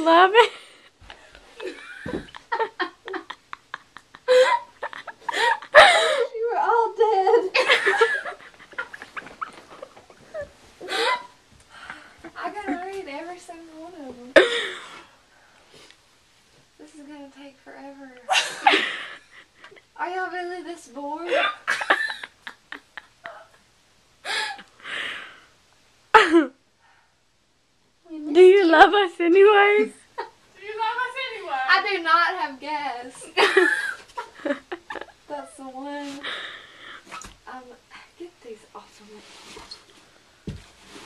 you love it? You were all dead. I gotta read every single one of them. This is gonna take forever. Are y'all really this bored? Do you love us anyways? Do you love us anyway? I do not have gas. That's the one. Get these off of me.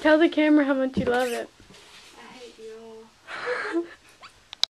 Tell the camera how much you love it.